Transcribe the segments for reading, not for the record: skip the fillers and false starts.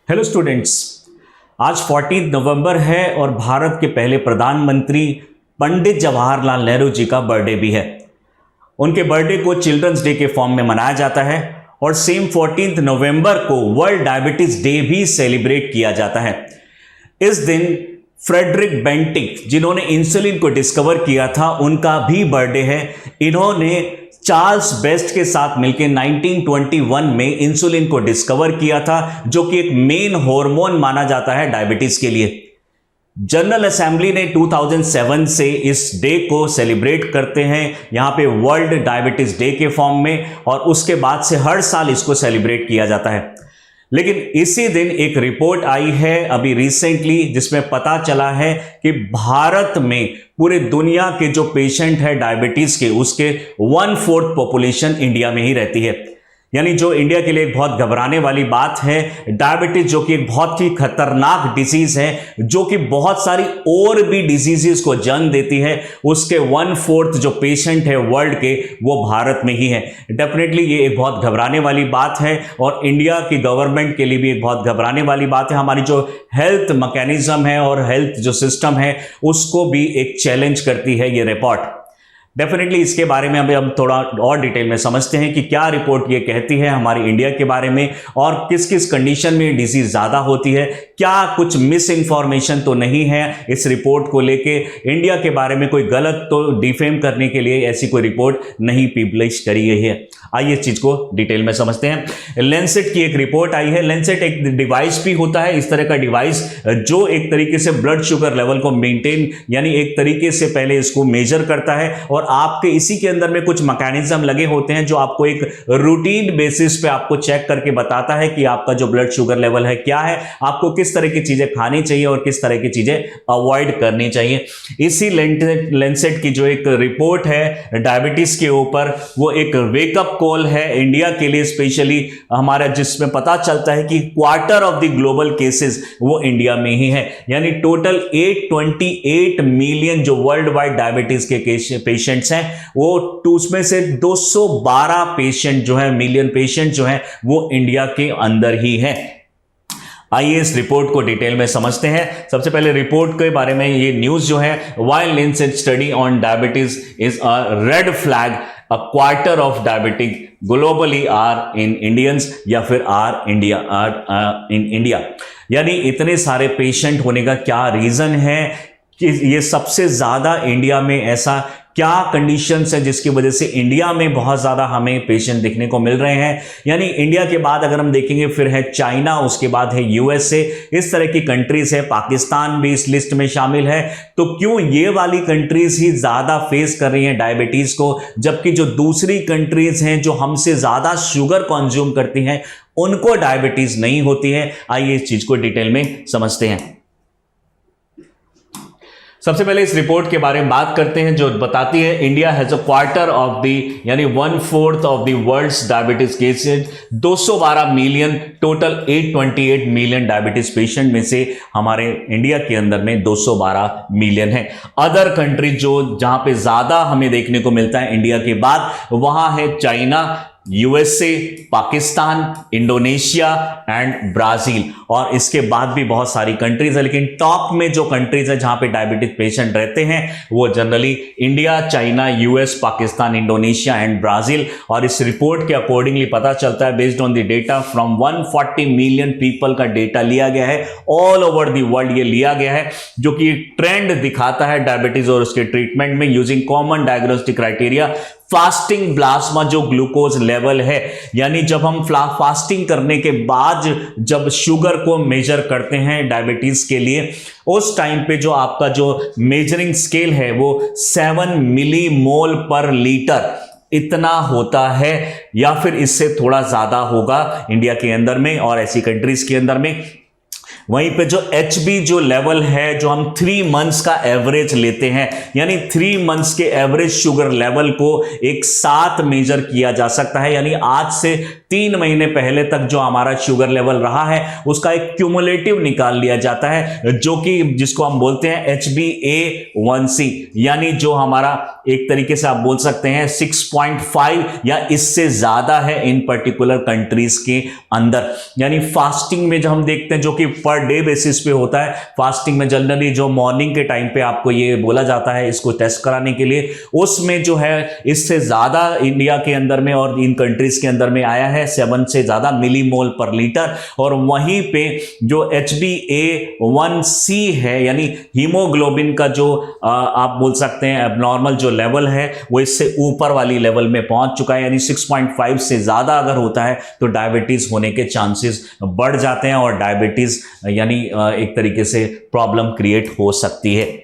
Hello students, आज 14 नवंबर है और भारत के पहले प्रधानमंत्री पंडित जवाहरलाल नेहरू जी का बर्थडे भी है। उनके बर्थडे को चिल्ड्रंस डे के फॉर्म में मनाया जाता है और सेम 14 नवंबर को वर्ल्ड डायबिटीज डे भी सेलिब्रेट किया जाता है। इस दिन फ्रेडरिक बेंटिक, जिन्होंने इंसुलिन को डिस्कवर किया था, उनका भी बर्थडे है। इन्होंने चार्ल्स बेस्ट के साथ मिलकर 1921 में इंसुलिन को डिस्कवर किया था, जो कि एक मेन हार्मोन माना जाता है डायबिटीज के लिए। जनरल असेंबली ने 2007 से इस डे को सेलिब्रेट करते हैं यहां पे वर्ल्ड डायबिटीज डे के फॉर्म में, और उसके बाद से हर साल इसको सेलिब्रेट किया जाता है। लेकिन इसी दिन एक रिपोर्ट आई है अभी रिसेंटली, जिसमें पता चला है कि भारत में पूरे दुनिया के जो पेशेंट है डायबिटीज के, उसके 1/4 पॉपुलेशन इंडिया में ही रहती है। यानी जो इंडिया के लिए एक बहुत घबराने वाली बात है। डायबिटीज जो कि एक बहुत ही खतरनाक डिजीज है, जो कि बहुत सारी और भी डिजीजेस को जन्म देती है, उसके 1/4 जो पेशेंट है वर्ल्ड के, वो भारत में ही है। डेफिनेटली ये एक बहुत घबराने वाली बात है और इंडिया की गवर्नमेंट के लिए भी एक बहुत घबराने वाली बात है। हमारी जो हेल्थ मैकेनिज्म है और हेल्थ जो सिस्टम है, उसको भी एक चैलेंज करती है ये रिपोर्ट। डेफिनेटली इसके बारे में अभी हम थोड़ा और डिटेल में समझते हैं कि क्या रिपोर्ट ये कहती है हमारी इंडिया के बारे में, और किस किस कंडीशन में डिजीज ज़्यादा होती है। क्या कुछ मिस इन्फॉर्मेशन तो नहीं है इस रिपोर्ट को लेके, इंडिया के बारे में कोई गलत तो डिफेम करने के लिए ऐसी कोई रिपोर्ट नहीं पब्लिश करी गई है। आइए इस चीज़ को डिटेल में समझते हैं। लेंसेट की एक रिपोर्ट आई है। लेंसेट एक डिवाइस भी होता है, इस तरह का डिवाइस जो एक तरीके से ब्लड शुगर लेवल को मेंटेन, यानी एक तरीके से पहले इसको मेजर करता है, और आपके इसी के अंदर में कुछ मैकेनिज्म लगे होते हैं जो आपको एक रूटीन बेसिस पे आपको चेक करके बताता है कि आपका जो ब्लड शुगर लेवल है क्या है, आपको किस तरह की चीजें खानी चाहिए और किस तरह की चीजें अवॉइड करनी चाहिए। इसी लेंसेट की जो एक रिपोर्ट है डायबिटीज के ऊपर, वो एक वेकअप कॉल है इंडिया के लिए स्पेशली हमारा, जिसमें पता चलता है कि quarter of the global cases वो इंडिया में ही है। यानी टोटल 828 मिलियन जो वर्ल्ड वाइड डायबिटीज के पेशेंट्स हैं, वो उसमें से 212 पेशेंट जो है, मिलियन पेशेंट जो है, वो इंडिया के अंदर ही है। आइए इस रिपोर्ट को डिटेल में समझते हैं। सबसे पहले रिपोर्ट के बारे में ये न्यूज जो है, while Lancet study on diabetes is a red flag, a quarter of diabetic globally are in Indians, या फिर आर इन इंडिया। यानी इतने सारे पेशेंट होने का क्या रीजन है कि ये सबसे ज्यादा इंडिया में ऐसा क्या कंडीशंस है जिसकी वजह से इंडिया में बहुत ज़्यादा हमें पेशेंट देखने को मिल रहे हैं। यानी इंडिया के बाद अगर हम देखेंगे फिर है चाइना, उसके बाद है यूएसए, इस तरह की कंट्रीज है, पाकिस्तान भी इस लिस्ट में शामिल है। तो क्यों ये वाली कंट्रीज ही ज़्यादा फेस कर रही हैं डायबिटीज़ को, जबकि जो दूसरी कंट्रीज हैं जो हमसे ज़्यादा शुगर कंज्यूम करती हैं, उनको डायबिटीज़ नहीं होती है। आइए इस चीज़ को डिटेल में समझते हैं। सबसे पहले इस रिपोर्ट के बारे में बात करते हैं, जो बताती है India has a quarter of the, यानी 1/4 of the world's diabetes cases. 212 million total 828 million diabetes patient में से हमारे इंडिया के अंदर में 212 मिलियन है। अदर कंट्री जो जहां पे ज्यादा हमें देखने को मिलता है इंडिया के बाद, वहां है China, USA, Pakistan, Indonesia and Brazil, और इसके बाद भी बहुत सारी कंट्रीज है। लेकिन टॉप में जो कंट्रीज है जहां पे डायबिटिक पेशेंट रहते हैं, वो generally India, China, US, Pakistan, Indonesia and Brazil. और इस रिपोर्ट के अकॉर्डिंगली पता चलता है, based on the data from 140 million people का डेटा लिया गया है, ऑल ओवर द वर्ल्ड ये लिया गया है, जो कि ट्रेंड दिखाता है डायबिटीज और उसके ट्रीटमेंट में using common diagnostic criteria. Fasting plasma जो ग्लूकोज लेवल है, यानी जब हम फास्टिंग करने के बाद जब शुगर को मेजर करते हैं डायबिटीज के लिए, उस टाइम पे जो आपका जो मेजरिंग स्केल है वो 7 मिलीमोल पर लीटर इतना होता है, या फिर इससे थोड़ा ज्यादा होगा इंडिया के अंदर में और ऐसी कंट्रीज के अंदर में। वहीं पे जो HB जो लेवल है, जो हम 3 मंथ्स का एवरेज लेते हैं, यानी 3 मंथ्स के एवरेज शुगर लेवल को एक साथ मेजर किया जा सकता है। यानी आज से 3 महीने पहले तक जो हमारा शुगर लेवल रहा है उसका एक क्यूमुलेटिव निकाल लिया जाता है, जो कि जिसको हम बोलते हैं HbA1c, यानी जो हमारा एक तरीके से आप बोल सकते हैं 6.5 या इससे ज्यादा है इन पर्टिकुलर कंट्रीज के अंदर। यानी फास्टिंग में जो हम देखते हैं, जो कि पर डे बेसिस पे होता है, फास्टिंग में जनरली जो मॉर्निंग के टाइम पे आपको ये बोला जाता है इसको टेस्ट कराने के लिए, उसमें जो है इससे ज्यादा इंडिया के अंदर में और इन कंट्रीज के अंदर में आया है 7 से ज्यादा मिलीमोल पर लीटर। और वहीं पे जो HbA1c है यानी हीमोग्लोबिन का जो आप बोल सकते हैं एबनॉर्मल जो लेवल है वो इससे ऊपर वाली लेवल में पहुंच चुका है, यानी 6.5 से ज्यादा अगर होता है तो डायबिटीज होने के चांसेस बढ़ जाते हैं और डायबिटीज यानी एक तरीके से प्रॉब्लम क्रिएट हो सकती है।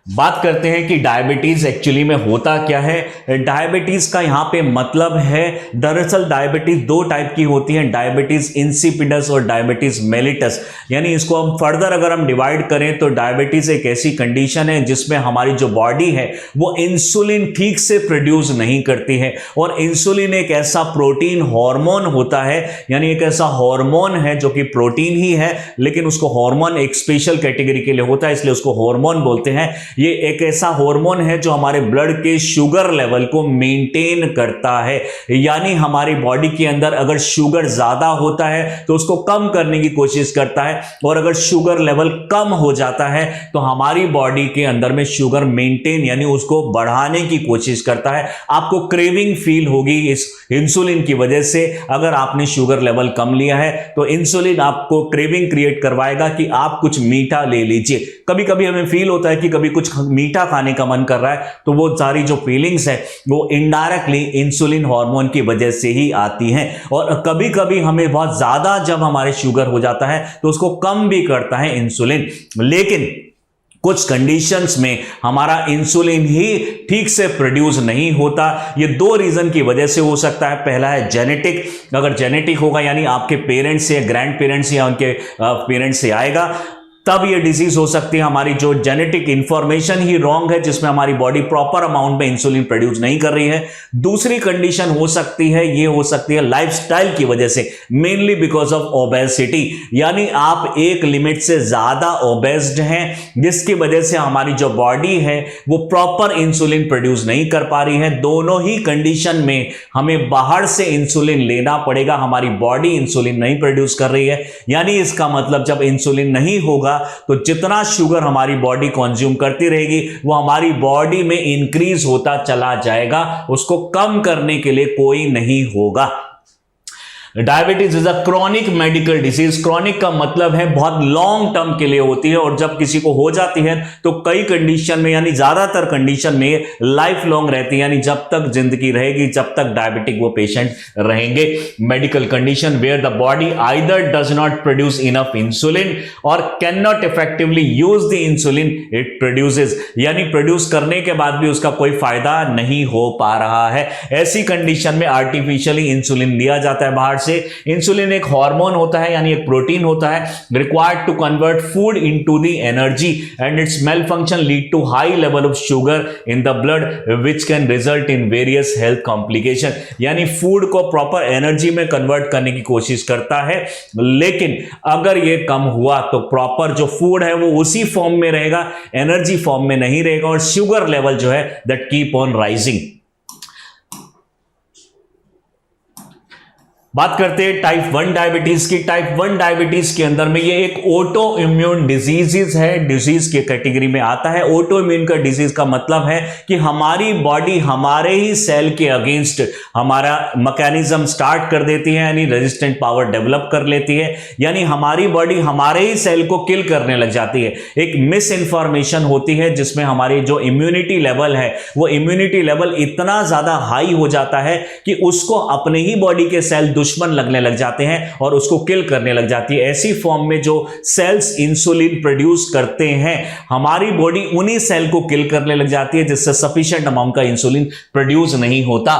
बात करते हैं कि डायबिटीज एक्चुअली में होता क्या है। डायबिटीज का यहां पे मतलब है, दरअसल डायबिटीज 2 टाइप की होती है, डायबिटीज इंसिपिडस और डायबिटीज मेलिटस। यानी इसको हम फर्दर अगर हम डिवाइड करें तो डायबिटीज एक ऐसी कंडीशन है जिसमें हमारी जो बॉडी है वो इंसुलिन ठीक से प्रोड्यूस नहीं करती है। और इंसुलिन एक ऐसा प्रोटीन हार्मोन होता है, यानी एक ऐसा हार्मोन है जो कि प्रोटीन ही है लेकिन उसको हार्मोन एक स्पेशल कैटेगरी के लिए होता है, इसलिए उसको हार्मोन बोलते हैं। ये एक ऐसा हार्मोन है जो हमारे ब्लड के शुगर लेवल को मेंटेन करता है, यानी हमारी बॉडी के अंदर अगर शुगर ज्यादा होता है तो उसको कम करने की कोशिश करता है, और अगर शुगर लेवल कम हो जाता है तो हमारी बॉडी के अंदर में शुगर मेंटेन यानी उसको बढ़ाने की कोशिश करता है। आपको क्रेविंग फील होगी इस इंसुलिन की वजह से। अगर आपने शुगर लेवल कम लिया है तो इंसुलिन आपको क्रेविंग क्रिएट करवाएगा कि आप कुछ मीठा ले लीजिए। कभी कभी हमें फील होता है कि कभी कुछ मीठा खाने का मन कर रहा है, तो वो सारी जो फीलिंग्स है वो इनडायरेक्टली इंसुलिन हार्मोन की वजह से ही आती हैं। और कभी कभी हमें बहुत ज्यादा जब हमारे शुगर हो जाता है तो उसको कम भी करता है इंसुलिन, लेकिन कुछ कंडीशंस में हमारा इंसुलिन ही ठीक से प्रोड्यूस नहीं होता। ये 2 रीजन की वजह से हो सकता है। पहला है जेनेटिक, अगर जेनेटिक होगा यानी आपके पेरेंट्स से, ग्रैंड पेरेंट्स या उनके पेरेंट्स से आएगा तब ये डिजीज हो सकती है। हमारी जो जेनेटिक इंफॉर्मेशन ही रॉन्ग है जिसमें हमारी बॉडी प्रॉपर अमाउंट में इंसुलिन प्रोड्यूस नहीं कर रही है। दूसरी कंडीशन हो सकती है, ये हो सकती है लाइफस्टाइल की वजह से, मेनली बिकॉज ऑफ ओबेसिटी, यानी आप एक लिमिट से ज्यादा ओबेस्ड हैं जिसकी वजह से हमारी जो बॉडी है वो प्रॉपर इंसुलिन प्रोड्यूस नहीं कर पा रही है। दोनों ही कंडीशन में हमें बाहर से इंसुलिन लेना पड़ेगा, हमारी बॉडी इंसुलिन नहीं प्रोड्यूस कर रही है। यानी इसका मतलब जब इंसुलिन नहीं होगा तो जितना शुगर हमारी बॉडी कंज्यूम करती रहेगी वो हमारी बॉडी में इंक्रीज होता चला जाएगा, उसको कम करने के लिए कोई नहीं होगा। Diabetes is a chronic medical disease. Chronic का मतलब है बहुत लॉन्ग टर्म के लिए होती है, और जब किसी को हो जाती है तो कई कंडीशन में यानी ज्यादातर कंडीशन में लाइफ लॉन्ग रहती है, यानी जब तक जिंदगी रहेगी जब तक डायबिटिक वो पेशेंट रहेंगे। Medical condition where the body either does not produce enough insulin और can not effectively use the insulin it produces, यानी प्रोड्यूस करने के बाद भी उसका कोई फायदा नहीं हो पा रहा है। ऐसी कंडीशन में आर्टिफिशियली इंसुलिन लिया जाता है बाहर से। इंसुलिन एक हार्मोन होता है यानी एक प्रोटीन होता है required to convert food into the energy, and its malfunction lead to high level of sugar in the blood which can result in various health complication. यानी फूड को proper energy में convert करने की कोशिश करता है, लेकिन अगर ये कम हुआ तो प्रॉपर जो फूड है वो उसी फॉर्म में रहेगा, एनर्जी फॉर्म में नहीं रहेगा, और शुगर लेवल जो है दैट कीप ऑन राइजिंग। बात करते हैं टाइप 1 डायबिटीज की। टाइप 1 डायबिटीज के अंदर में ये एक ऑटो इम्यून डिजीज है, डिजीज के कैटेगरी में आता है। ऑटो इम्यून का डिजीज का मतलब है कि हमारी बॉडी हमारे ही सेल के अगेंस्ट हमारा मैकेनिज्म स्टार्ट कर देती है, यानी रेजिस्टेंट पावर डेवलप कर लेती है, यानी हमारी बॉडी हमारे ही सेल को किल करने लग जाती है। एक मिस इंफॉर्मेशन होती है जिसमें हमारी जो इम्यूनिटी लेवल है वो इम्यूनिटी लेवल इतना ज्यादा हाई हो जाता है कि उसको अपने ही बॉडी के सेल दुश्मन लगने लग जाते हैं और उसको किल करने लग जाती है। ऐसी फॉर्म में जो सेल्स इंसुलिन प्रोड्यूस करते हैं, हमारी बॉडी उन्हीं सेल को किल करने लग जाती है जिससे सफिशिएंट अमाउंट का इंसुलिन प्रोड्यूस नहीं होता।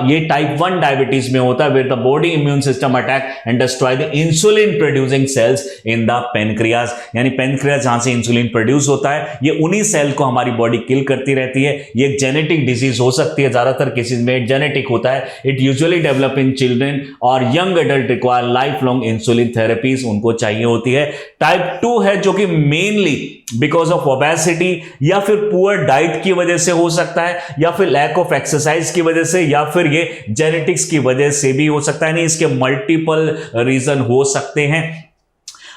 ये टाइप 1 डायबिटीज में होता है, where the body immune system attack and destroy the insulin producing cells in the pancreas. यानी पेनक्रियाज जहां से इंसुलिन प्रोड्यूस होता है, ये उन्हीं सेल को हमारी बॉडी किल करती रहती है। ये एक जेनेटिक डिजीज हो सकती है, ज्यादातर केसेस में जेनेटिक होता है। It usually develop in children और young adult require life long insulin therapies, उनको चाहिए होती है। टाइप 2 है जो कि मेनली बिकॉज ऑफ ओबेसिटी या फिर पुअर डाइट की वजह से हो सकता है, या फिर लैक ऑफ एक्सरसाइज की वजह से, या फिर ये जेनेटिक्स की वजह से भी हो सकता है। नहीं, इसके मल्टीपल रीजन हो सकते हैं।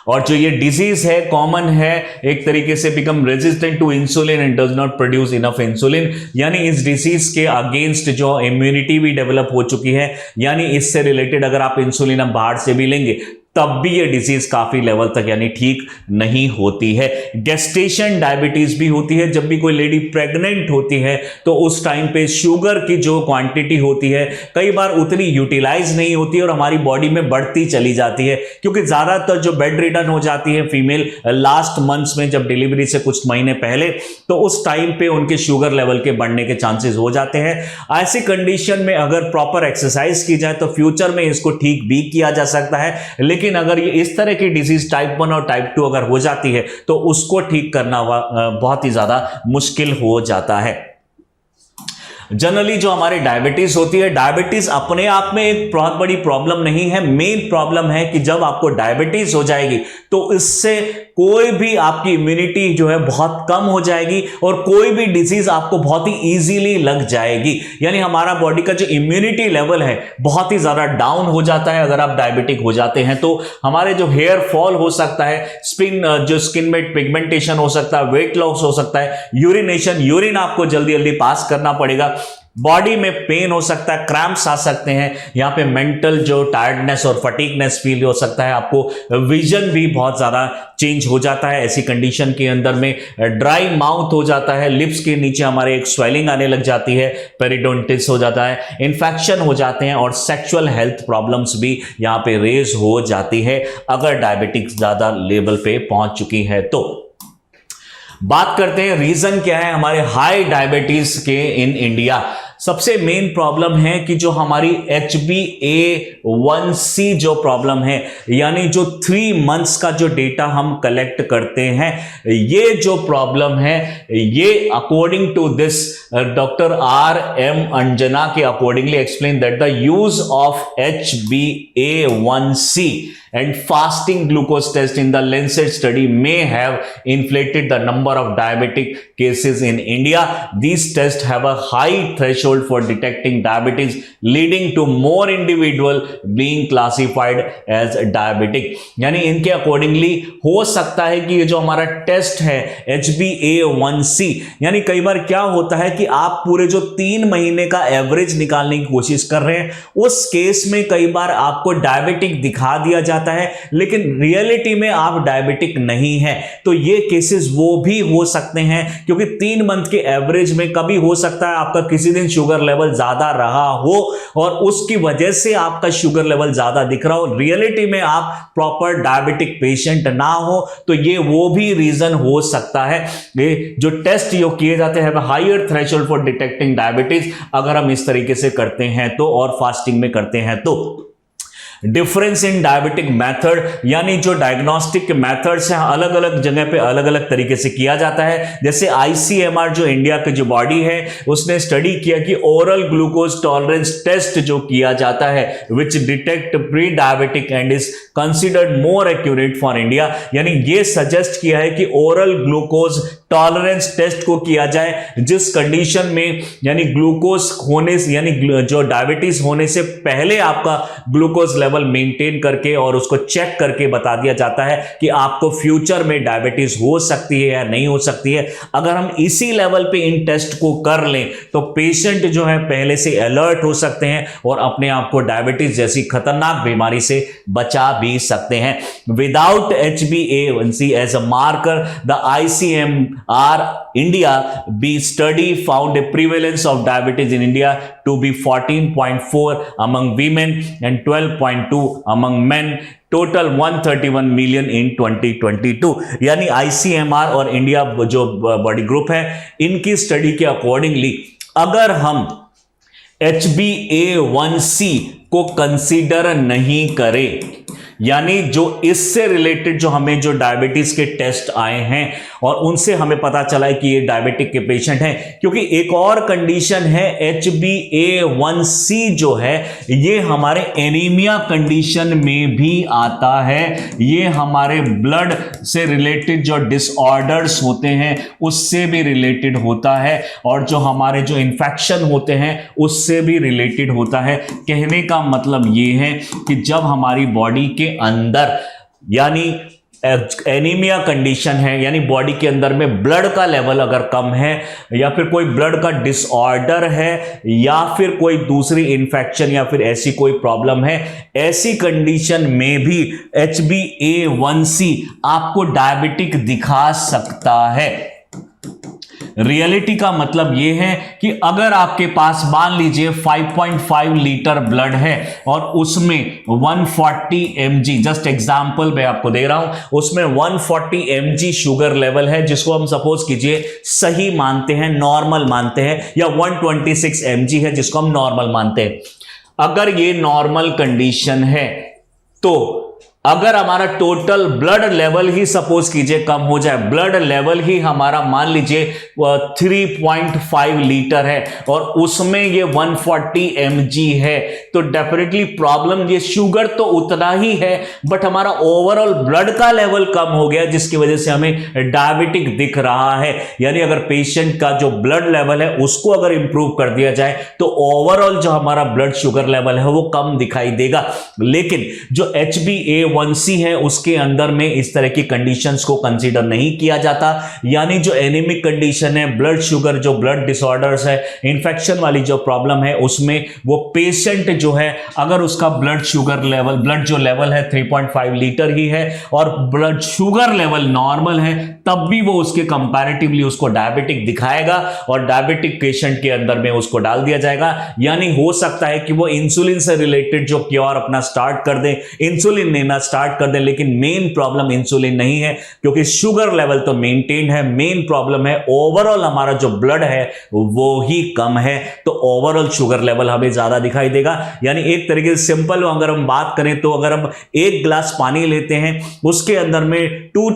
और जो ये डिजीज है कॉमन है, एक तरीके से become resistant to insulin and does not produce enough insulin. यानी इस डिजीज के अगेंस्ट जो इम्यूनिटी भी डेवलप हो चुकी है, यानी इससे रिलेटेड अगर आप इंसुलिन अब बाहर से भी लेंगे तब भी ये डिजीज काफी लेवल तक यानी ठीक नहीं होती है। गेस्टेशन डायबिटीज भी होती है, जब भी कोई लेडी प्रेग्नेंट होती है तो उस टाइम पे शुगर की जो क्वांटिटी होती है कई बार उतनी यूटिलाइज नहीं होती है और हमारी बॉडी में बढ़ती चली जाती है, क्योंकि ज्यादातर जो बेड रिडन हो जाती है फीमेल लास्ट मंथ्स में, जब डिलीवरी से कुछ महीने पहले, तो उस टाइम पे उनके शुगर लेवल के बढ़ने के चांसेस हो जाते हैं। ऐसी कंडीशन में अगर प्रॉपर एक्सरसाइज की जाए तो फ्यूचर में इसको ठीक भी किया जा सकता है। लेकिन अगर ये इस तरह की डिजीज टाइप 1 और टाइप 2 अगर हो जाती है तो उसको ठीक करना बहुत ही ज्यादा मुश्किल हो जाता है। जनरली जो हमारे डायबिटीज होती है, डायबिटीज अपने आप में एक बहुत बड़ी प्रॉब्लम नहीं है। मेन प्रॉब्लम है कि जब आपको डायबिटीज हो जाएगी तो इससे कोई भी आपकी इम्यूनिटी जो है बहुत कम हो जाएगी और कोई भी डिजीज आपको बहुत ही इजीली लग जाएगी। यानी हमारा बॉडी का जो इम्यूनिटी लेवल है बहुत ही ज्यादा डाउन हो जाता है अगर आप डायबिटिक हो जाते हैं। तो हमारे जो हेयर फॉल हो सकता है, स्किन में पिगमेंटेशन हो सकता है, वेट लॉस हो सकता है, यूरिन आपको जल्दी जल्दी पास करना पड़ेगा, बॉडी में पेन हो सकता है, क्रैम्प्स आ सकते हैं, यहाँ पे मेंटल जो टायर्डनेस और फटीगनेस फील हो सकता है, आपको विजन भी बहुत ज़्यादा चेंज हो जाता है। ऐसी कंडीशन के अंदर में ड्राई माउथ हो जाता है, लिप्स के नीचे हमारे एक स्वेलिंग आने लग जाती है, पेरिडोंटिस हो जाता है, इन्फेक्शन हो जाते हैं और सेक्सुअल हेल्थ प्रॉब्लम्स भी यहाँ पे रेज हो जाती है अगर डायबिटिक्स ज़्यादा लेवल पे पहुंच चुकी है तो। बात करते हैं रीजन क्या है हमारे हाई डायबिटीज के इन इंडिया। सबसे मेन प्रॉब्लम है कि जो हमारी HbA1c जो प्रॉब्लम है, यानी जो 3 मंथ्स का जो डेटा हम कलेक्ट करते हैं, ये जो प्रॉब्लम है ये according to this doctor R.M. Anjana के accordingly explain that the use of HbA1c and fasting glucose test in the Lancet study may have inflated the number of diabetic cases in India. These tests have a high threshold for detecting diabetes, leading to more individual being classified as diabetic. यानी इनके accordingly हो सकता है कि ये जो हमारा test है HbA1c, यानी कई बार क्या होता है कि आप पूरे जो 3 महीने का एवरेज निकालने की कोशिश कर रहे हैं, उस केस में कई बार आपको डायबिटिक दिखा दिया जाता है लेकिन रियलिटी में आप डायबिटिक नहीं है। तो ये केसेस वो भी हो सकते हैं क्योंकि 3 मंथ के एवरेज में कभी हो सकता है आपका किसी दिन शुगर लेवल ज्यादा रहा हो और उसकी वजह से आपका शुगर लेवल ज्यादा दिख रहा हो, रियलिटी में आप प्रॉपर डायबिटिक पेशेंट ना हो, तो ये वो भी रीजन हो सकता है। ये जो टेस्ट जो किए जाते हैं higher threshold for detecting diabetes, अगर हम इस तरीके से करते हैं तो और फास्टिंग में करते हैं तो। डिफरेंस इन डायबिटिक मेथड, यानी जो डायग्नोस्टिक मेथड्स हैं अलग अलग जगह पे अलग अलग तरीके से किया जाता है। जैसे ICMR जो इंडिया की जो बॉडी है उसने स्टडी किया कि ओरल ग्लूकोज टॉलरेंस टेस्ट जो किया जाता है विच detect pre diabetic and is considered more accurate for India, यानी ये सजेस्ट किया है कि ओरल ग्लूकोज टॉलरेंस टेस्ट को किया जाए जिस कंडीशन में यानी ग्लूकोज होने से यानी जो डायबिटीज होने से पहले आपका ग्लूकोज लेवल मेंटेन करके और उसको चेक करके बता दिया जाता है कि आपको फ्यूचर में डायबिटीज हो सकती है या नहीं हो सकती है। अगर हम इसी लेवल पे इन टेस्ट को कर लें तो पेशेंट जो है पहले से अलर्ट हो सकते हैं और अपने आप को डायबिटीज जैसी खतरनाक बीमारी से बचा भी सकते हैं। Without HbA1c as a marker, the India, the study found a prevalence of diabetes in India to be 14.4 among women and 12.2 among men, total 131 million in 2022। यानी ICMR और इंडिया जो बॉडी ग्रुप है, इनकी स्टडी के accordingly अगर हम HbA1c को consider नहीं करें, यानी जो इससे रिलेटेड जो हमें जो डायबिटीज के टेस्ट आए हैं और उनसे हमें पता चला है कि ये डायबिटिक के पेशेंट हैं, क्योंकि एक और कंडीशन है HbA1c जो है ये हमारे एनीमिया कंडीशन में भी आता है। ये हमारे ब्लड से रिलेटेड जो डिसऑर्डर्स होते हैं उससे भी रिलेटेड होता है और जो हमारे जो इन्फेक्शन होते हैं उससे भी रिलेटेड होता है। कहने का मतलब ये है कि जब हमारी बॉडी के अंदर यानी एनीमिया कंडीशन है, यानी बॉडी के अंदर में ब्लड का लेवल अगर कम है या फिर कोई ब्लड का डिसऑर्डर है या फिर कोई दूसरी इन्फेक्शन या फिर ऐसी कोई प्रॉब्लम है, ऐसी कंडीशन में भी HbA1c आपको डायबिटिक दिखा सकता है। रियलिटी का मतलब यह है कि अगर आपके पास मान लीजिए 5.5 लीटर ब्लड है और उसमें 140 mg, जस्ट एग्जांपल मैं आपको दे रहा हूं, उसमें 140 mg शुगर लेवल है, जिसको हम सपोज कीजिए सही मानते हैं, नॉर्मल मानते हैं, या 126 mg है जिसको हम नॉर्मल मानते हैं। अगर ये नॉर्मल कंडीशन है तो अगर हमारा टोटल ब्लड लेवल ही सपोज कीजिए कम हो जाए, ब्लड लेवल ही हमारा मान लीजिए 3.5 लीटर है और उसमें ये 140 mg है, तो डेफिनेटली प्रॉब्लम, ये शुगर तो उतना ही है बट हमारा ओवरऑल ब्लड का लेवल कम हो गया, जिसकी वजह से हमें डायबिटिक दिख रहा है। यानी अगर पेशेंट का जो ब्लड लेवल है उसको अगर इंप्रूव कर दिया जाए तो ओवरऑल जो हमारा ब्लड शुगर लेवल है वो कम दिखाई देगा। लेकिन जो HbA1c है उसके अंदर में इस तरह की कंडीशंस को कंसीडर नहीं किया जाता, यानी जो एनीमिक कंडीशन है, ब्लड शुगर, जो ब्लड डिसऑर्डर्स है, इंफेक्शन वाली जो प्रॉब्लम है, उसमें वो पेशेंट जो है अगर उसका ब्लड शुगर लेवल, ब्लड जो लेवल है 3.5 लीटर ही है और ब्लड शुगर लेवल नॉर्मल है, तब भी वो उसके कंपैरेटिवली उसको डायबिटिक दिखाएगा और डायबिटिक पेशेंट के अंदर में उसको डाल दिया जाएगा। यानी हो सकता है कि वो इंसुलिन से रिलेटेड जो क्योर अपना स्टार्ट कर दे, इंसुलिन लेना स्टार्ट कर दे, लेकिन मेन प्रॉब्लम इंसुलिन नहीं है क्योंकि शुगर लेवल तो मेंटेन है। मेन प्रॉब्लम है ओवरऑल हमारा जो ब्लड है वो ही कम है, तो ओवरऑल शुगर लेवल हमें ज्यादा दिखाई देगा। यानी एक तरीके से सिंपल अगर हम बात करें तो अगर हम एक गिलास पानी लेते हैं उसके अंदर में 2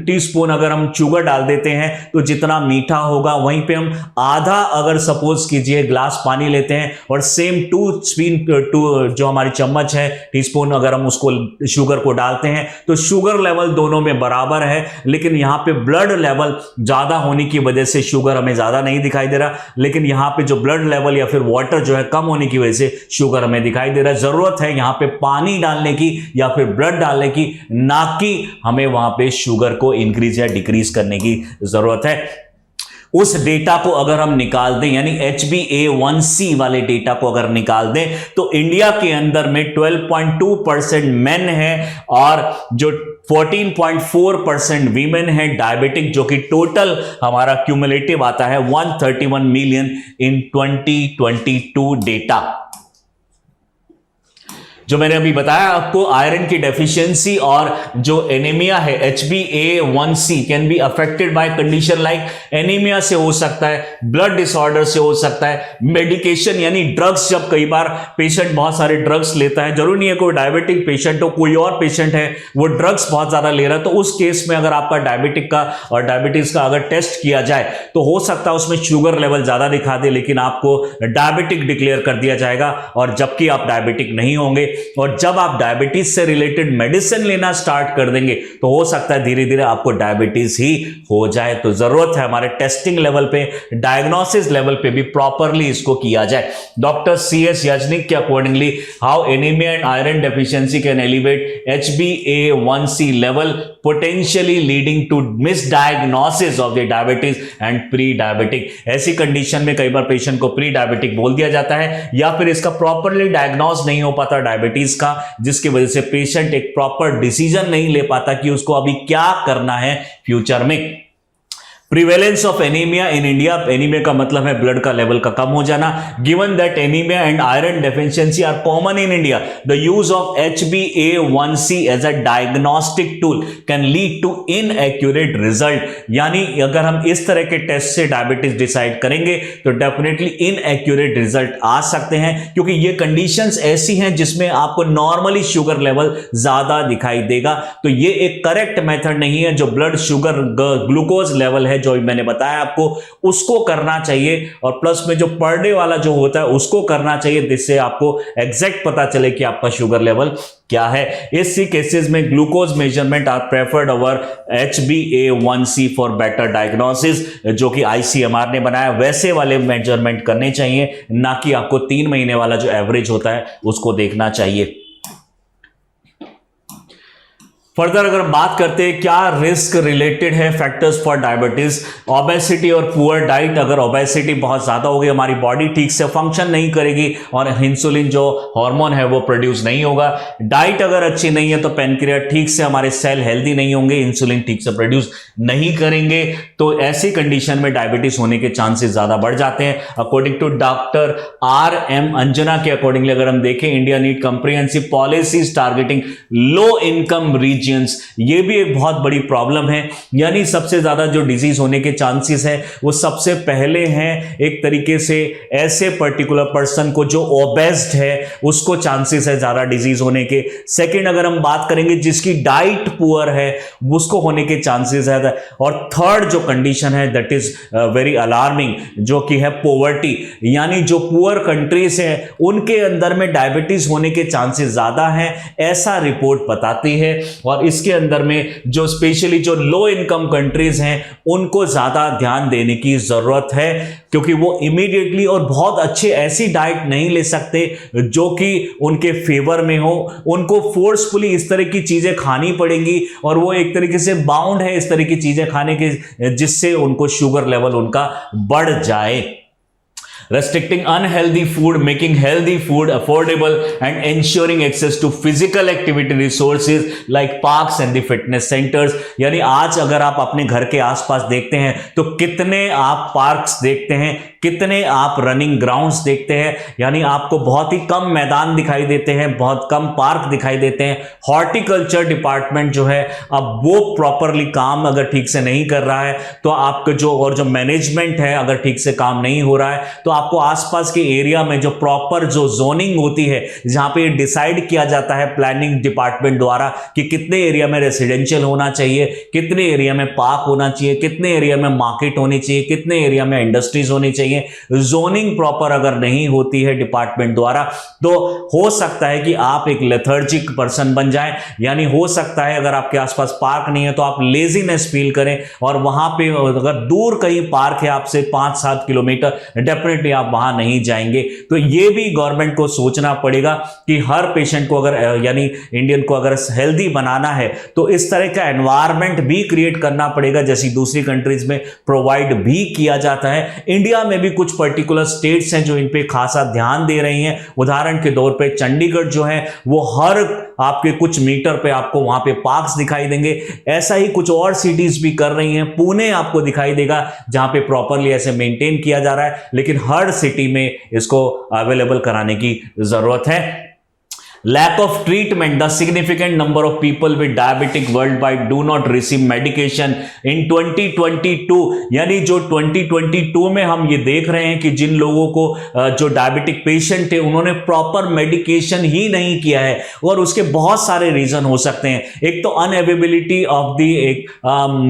टीस्पून अगर हम शुगर डाल देते हैं तो जितना मीठा होगा, वहीं पे हम आधा अगर सपोज कीजिए गिलास पानी लेते हैं और सेम 2 जो हमारी चम्मच है टीस्पून अगर हम उसको शुगर को डालते हैं तो शुगर लेवल दोनों में बराबर है, लेकिन यहां पे ब्लड लेवल ज्यादा होने की वजह से शुगर हमें ज्यादा नहीं दिखाई दे रहा, लेकिन यहां पे जो ब्लड लेवल या फिर वाटर जो है कम होने की वजह से शुगर हमें दिखाई दे रहा है। जरूरत है यहां पे पानी डालने की या फिर ब्लड डालने की, ना कि हमें वहां पे शुगर को इंक्रीज या डिक्रीज करने की जरूरत है। उस डेटा को अगर हम निकाल दें, यानी HbA1c वाले डेटा को अगर निकाल दें तो इंडिया के अंदर में 12.2% मेन है और जो 14.4% वीमेन है डायबिटिक, जो कि टोटल हमारा क्यूमुलेटिव आता है 131 मिलियन इन 2022 डेटा। जो मैंने अभी बताया आपको, आयरन की डेफिशिएंसी और जो एनीमिया है HbA1c can be affected by condition like anaemia से हो सकता है, ब्लड डिसऑर्डर से हो सकता है, मेडिकेशन यानी ड्रग्स, जब कई बार पेशेंट बहुत सारे ड्रग्स लेता है, जरूरी नहीं है कोई डायबिटिक पेशेंट हो, कोई और पेशेंट है वो ड्रग्स बहुत ज्यादा ले रहा है, तो उस केस में अगर आपका डायबिटिक का और डायबिटीज का अगर टेस्ट किया जाए तो हो सकता है उसमें शुगर लेवल ज्यादा दिखा दे, लेकिन आपको डायबिटिक डिक्लेयर कर दिया जाएगा और जबकि आप डायबिटिक नहीं होंगे। और जब आप डायबिटीज से रिलेटेड मेडिसिन लेना स्टार्ट कर देंगे तो हो सकता है धीरे धीरे आपको डायबिटीज ही हो जाए। तो जरूरत है हमारे टेस्टिंग लेवल पे, डायग्नोसिस लेवल पे भी प्रॉपरली इसको किया जाए। डॉक्टर CS याजनिक के accordingly how anaemia and iron deficiency can elevate HbA1c level potentially leading to misdiagnosis of the diabetes and pre diabetic. ऐसी कंडीशन में कई बार पेशेंट को प्री डायबिटिक बोल दिया जाता है या फिर इसका प्रॉपरली डायग्नोस नहीं हो पाता डायबिटीज का, जिसकी वजह से पेशेंट एक प्रॉपर डिसीजन नहीं ले पाता कि उसको अभी क्या करना है फ्यूचर में। Prevalence of anaemia in India, anaemia का मतलब है ब्लड का लेवल का कम हो जाना। Given that anaemia and iron deficiency are common in India, the use of HbA1c as a diagnostic tool can lead to inaccurate result. यानी अगर हम इस तरह के टेस्ट से डायबिटीज डिसाइड करेंगे तो डेफिनेटली इनएक्यूरेट रिजल्ट आ सकते हैं, क्योंकि ये कंडीशंस ऐसी हैं जिसमें आपको नॉर्मली शुगर लेवल ज्यादा दिखाई देगा। तो ये एक करेक्ट मेथड नहीं है। जो ब्लड शुगर ग्लूकोज लेवल है जो मैंने बताया आपको, उसको करना चाहिए, और प्लस में जो पर डे वाला जो होता है उसको करना चाहिए, जिससे आपको एग्जैक्ट पता चले कि आपका शुगर लेवल क्या है। इसी केसेस में glucose measurement are preferred over HbA1c for better diagnosis, जो कि ICMR ने बनाया, वैसे वाले मेजरमेंट करने चाहिए, ना कि आपको 3 महीने वाला जो एवरेज होता है उसको देखना चाहिए। फर्दर अगर बात करते हैं क्या रिस्क रिलेटेड है फैक्टर्स फॉर डायबिटीज, ओबेसिटी और पुअर डाइट। अगर ओबेसिटी बहुत ज्यादा होगी, हमारी बॉडी ठीक से फंक्शन नहीं करेगी और इंसुलिन जो हार्मोन है वो प्रोड्यूस नहीं होगा। डाइट अगर अच्छी नहीं है तो पैनक्रियास ठीक से, हमारे सेल हेल्दी नहीं होंगे, इंसुलिन ठीक से प्रोड्यूस नहीं करेंगे, तो ऐसी कंडीशन में डायबिटीज होने के चांसेस ज्यादा बढ़ जाते हैं। According to doctor RM Anjana के अकॉर्डिंगली अगर हम देखें, India need comprehensive policies targeting low income region. ये भी एक बहुत बड़ी प्रॉब्लम है। यानी सबसे ज्यादा जो डिजीज होने के चांसेस है वो सबसे पहले हैं एक तरीके से ऐसे पर्टिकुलर पर्सन को जो ओबेस्ड है, उसको चांसेस है ज्यादा डिजीज होने के। सेकंड अगर हम बात करेंगे जिसकी डाइट पुअर है, उसको होने के चांसेस है। और थर्ड जो कंडीशन है दैट इज वेरी अलार्मिंग, जो कि है पॉवर्टी। यानी जो पुअर कंट्रीज है उनके अंदर में डायबिटीज होने के चांसेस ज्यादा हैं, ऐसा रिपोर्ट बताती है। और इसके अंदर में जो स्पेशली जो लो इनकम कंट्रीज हैं उनको ज्यादा ध्यान देने की जरूरत है, क्योंकि वो इमीडिएटली और बहुत अच्छे ऐसी डाइट नहीं ले सकते जो कि उनके फेवर में हो। उनको फोर्सफुली इस तरह की चीजें खानी पड़ेंगी और वो एक तरीके से बाउंड है इस तरह की चीजें खाने के, जिससे उनको शुगर लेवल उनका बढ़ जाए। Restricting unhealthy food, making healthy food affordable and ensuring access to physical activity resources like parks and the fitness centers। यानी आज अगर आप अपने घर के आसपास देखते हैं तो कितने आप पार्क्स देखते हैं, कितने आप रनिंग ग्राउंड्स देखते हैं। यानी आपको बहुत ही कम मैदान दिखाई देते हैं, बहुत कम पार्क दिखाई देते हैं। हॉर्टिकल्चर डिपार्टमेंट जो है अब वो प्रॉपरली काम अगर ठीक से नहीं कर रहा है तो आपका जो मैनेजमेंट है अगर ठीक से काम नहीं हो रहा है तो आपको आसपास के एरिया में जो प्रॉपर जो जोनिंग होती है, जहां पे डिसाइड किया जाता है प्लानिंग डिपार्टमेंट द्वारा कि कितने एरिया में रेसिडेंशियल होना चाहिए, कितने एरिया में पार्क होना चाहिए, कितने एरिया में मार्केट होनी चाहिए, कितने एरिया में इंडस्ट्रीज होनी चाहिए। जोनिंग प्रॉपर अगर नहीं होती है डिपार्टमेंट द्वारा तो हो सकता है कि आप एक लेथर्जिक पर्सन बन जाएं। यानी हो सकता है अगर आपके आसपास पार्क नहीं है तो आप लेजीनेस फील करें, और वहां पे अगर दूर कहीं पार्क है आपसे 5-7 किलोमीटर, डेफिनेटली आप वहां नहीं जाएंगे। तो ये भी गवर्नमेंट को सोचना पड़ेगा कि हर पेशेंट को अगर यानी इंडियन को अगर हेल्दी बनाना है तो इस तरह का एनवायरनमेंट भी क्रिएट करना पड़ेगा, जैसी दूसरी कंट्रीज में प्रोवाइड भी किया जाता है। इंडिया में भी कुछ पर्टिकुलर स्टेट्स हैं जो इन पे खासा ध्यान दे रही हैं। उदाहरण के तौर पे चंडीगढ़ जो है वो हर आपके कुछ मीटर पे आपको वहां पे पार्क्स दिखाई देंगे। ऐसा ही कुछ और सिटीज भी कर रही हैं। पुणे आपको दिखाई देगा जहां पे प्रॉपरली ऐसे मेंटेन किया जा रहा है, लेकिन हर सिटी में इसको अवेलेबल कराने की जरूरत है। Lack of treatment, the significant number of people with diabetic worldwide do not receive medication in 2022। यानी जो 2022 में हम ये देख रहे हैं कि जिन लोगों को जो डायबिटिक पेशेंट थे उन्होंने प्रॉपर मेडिकेशन ही नहीं किया है, और उसके बहुत सारे रीजन हो सकते हैं। एक तो अनअवेलेबिलिटी ऑफ दी एक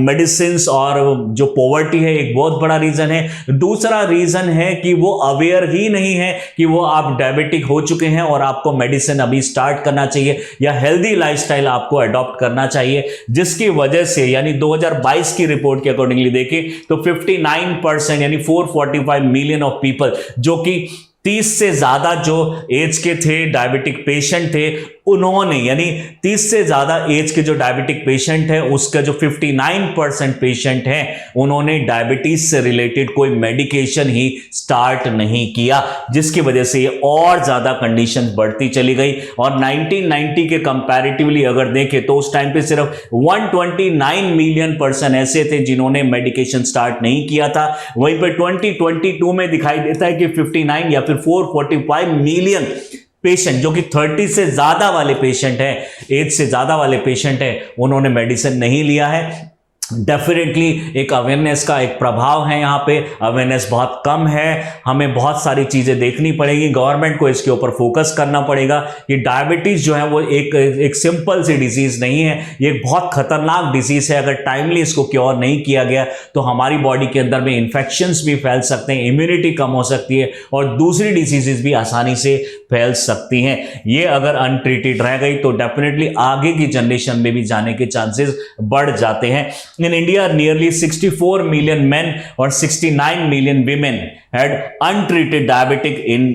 मेडिसिन, और जो पॉवर्टी है एक बहुत बड़ा रीजन है। दूसरा रीजन है कि वो अवेयर ही नहीं है कि वो आप डायबिटिक हो चुके हैं और आपको मेडिसिन अभी स्टार्ट करना चाहिए या हेल्दी लाइफस्टाइल आपको अडॉप्ट करना चाहिए, जिसकी वजह से यानी 2022 की रिपोर्ट के अकॉर्डिंगली देखें तो 59% यानी 445 मिलियन ऑफ पीपल जो कि 30 से ज्यादा जो एज के थे, डायबिटिक पेशेंट थे, उन्होंने यानी 30 से ज़्यादा एज के जो डायबिटिक पेशेंट है उसका जो 59% पेशेंट है उन्होंने डायबिटीज से रिलेटेड कोई मेडिकेशन ही स्टार्ट नहीं किया, जिसकी वजह से ये और ज़्यादा कंडीशन बढ़ती चली गई। और 1990 के कंपैरेटिवली अगर देखें तो उस टाइम पे सिर्फ 129 मिलियन पर्सन ऐसे थे जिन्होंने मेडिकेशन स्टार्ट नहीं किया था। वहीं पर 2022 में दिखाई देता है कि 59 या फिर 445 मिलियन पेशेंट जो कि 30 से ज्यादा वाले पेशेंट हैं, एज से ज्यादा वाले पेशेंट हैं, उन्होंने मेडिसिन नहीं लिया है। डेफिनेटली एक अवेयरनेस का एक प्रभाव है, यहाँ पे अवेयरनेस बहुत कम है। हमें बहुत सारी चीज़ें देखनी पड़ेगी, गवर्नमेंट को इसके ऊपर फोकस करना पड़ेगा कि डायबिटीज़ जो है वो एक सिंपल सी डिजीज़ नहीं है, ये एक बहुत खतरनाक डिजीज़ है। अगर टाइमली इसको क्योर नहीं किया गया तो हमारी बॉडी के अंदर में इन्फेक्शंस भी फैल सकते हैं, इम्यूनिटी कम हो सकती है और दूसरी डिजीज़ भी आसानी से फैल सकती हैं। ये अगर अनट्रीटेड रह गई तो डेफिनेटली आगे की जनरेशन में भी जाने के चांसेस बढ़ जाते हैं। In India, nearly 64 million men or 69 million women had untreated diabetic in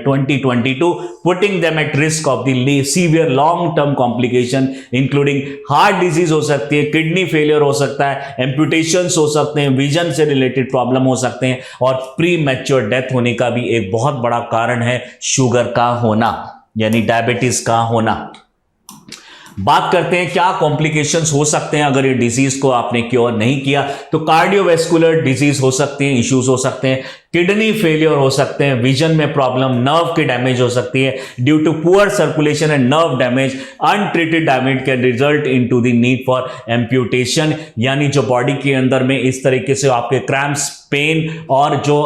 2022, putting them at risk of the severe long-term complication, including heart disease हो सकती है, kidney failure हो सकता है, amputations हो सकते हैं, vision से related problem हो सकते हैं और premature death होने का भी एक बहुत बड़ा कारण है शुगर का होना यानी डायबिटीज का होना। बात करते हैं क्या कॉम्प्लिकेशंस हो सकते हैं अगर ये डिजीज को आपने क्योर नहीं किया। तो कार्डियोवैस्कुलर डिजीज हो सकती हैं, इश्यूज हो सकते हैं, किडनी फेलियर हो सकते हैं, विजन में प्रॉब्लम, नर्व की डैमेज हो सकती है due to poor circulation and nerve damage. Untreated damage can result into the need for amputation, यानी जो बॉडी के अंदर में इस तरीके से आपके क्रैम्प्स, पेन और जो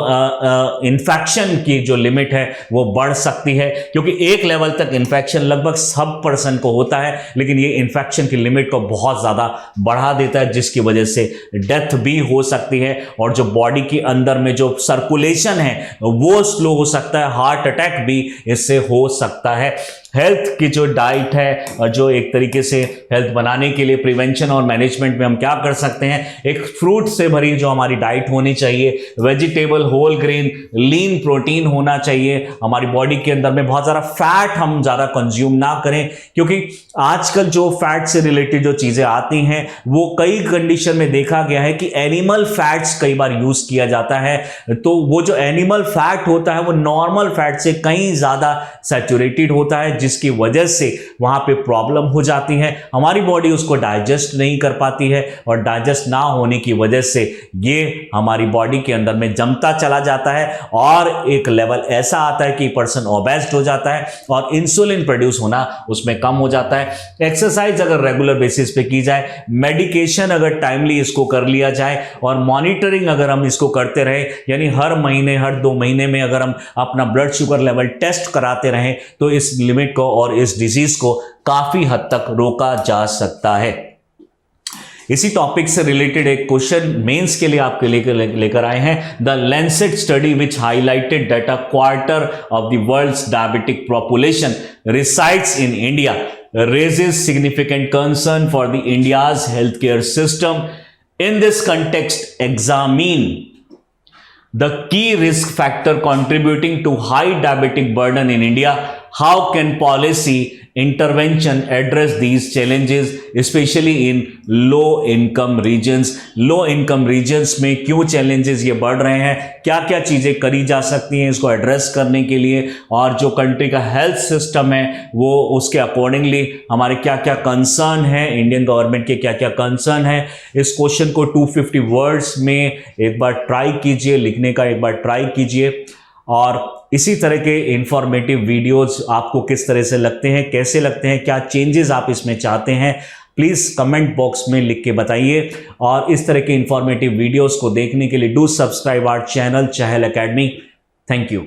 इन्फेक्शन की जो लिमिट है वो बढ़ सकती है, क्योंकि एक लेवल तक इन्फेक्शन लगभग सब पर्सन को होता है, लेकिन ये इन्फेक्शन की लिमिट को बहुत ज़्यादा बढ़ा देता है जिसकी वजह से डेथ भी हो सकती है और जो बॉडी के अंदर में जो सर्कुलेशन है वो स्लो हो सकता है, हार्ट अटैक भी इससे हो सकता है। हेल्थ की जो डाइट है, जो एक तरीके से हेल्थ बनाने के लिए प्रिवेंशन और मैनेजमेंट में हम क्या कर सकते हैं, एक फ्रूट से भरी जो हमारी डाइट होनी चाहिए, vegetable, whole grain, lean protein होना चाहिए। हमारी बॉडी के अंदर में बहुत ज़्यादा फैट हम ज़्यादा कंज्यूम ना करें, क्योंकि आजकल जो फैट से रिलेटेड जो चीज़ें आती हैं वो कई कंडीशन में देखा गया है कि एनिमल फैट्स कई बार यूज़ किया जाता है, तो वो जो एनिमल फैट होता है वो नॉर्मल फैट से कहीं ज़्यादा सैचुरेटेड होता है, जिसकी वजह से वहां पे प्रॉब्लम हो जाती है। हमारी बॉडी उसको डाइजेस्ट नहीं कर पाती है और डाइजेस्ट ना होने की वजह से ये हमारी बॉडी के अंदर में जमता चला जाता है और एक लेवल ऐसा आता है कि पर्सन ओबेस्ड हो जाता है और इंसुलिन प्रोड्यूस होना उसमें कम हो जाता है। एक्सरसाइज अगर रेगुलर बेसिस पे की जाए, मेडिकेशन अगर टाइमली इसको कर लिया जाए और मॉनिटरिंग अगर हम इसको करते रहे, यानी हर महीने, हर 2 महीने में अगर हम अपना ब्लड शुगर लेवल टेस्ट कराते रहें तो इस लिमिट को और इस डिजीज को काफी हद तक रोका जा सकता है। इसी टॉपिक से रिलेटेड एक क्वेश्चन मेंस के लिए आपके लेकर आए हैं। The Lancet study which highlighted that a quarter of the world's diabetic population resides in India raises significant concern for the India's healthcare system. In this context, examine the key risk factor contributing to high diabetic burden in India. How can policy intervention address these challenges, especially in low income regions? Low income regions में क्यों challenges ये बढ़ रहे हैं, क्या क्या चीज़ें करी जा सकती हैं इसको एड्रेस करने के लिए, और जो कंट्री का हेल्थ सिस्टम है वो उसके अकॉर्डिंगली हमारे क्या क्या कंसर्न है, इंडियन गवर्नमेंट के क्या क्या कंसर्न है। इस क्वेश्चन को 250 वर्ड्स में एक बार ट्राई कीजिए, लिखने का एक बार ट्राई कीजिए। और इसी तरह के इंफॉर्मेटिव वीडियोस आपको किस तरह से लगते हैं, कैसे लगते हैं, क्या चेंजेस आप इसमें चाहते हैं, प्लीज़ कमेंट बॉक्स में लिख के बताइए। और इस तरह के इंफॉर्मेटिव वीडियोस को देखने के लिए do subscribe our channel Chahal academy. Thank you.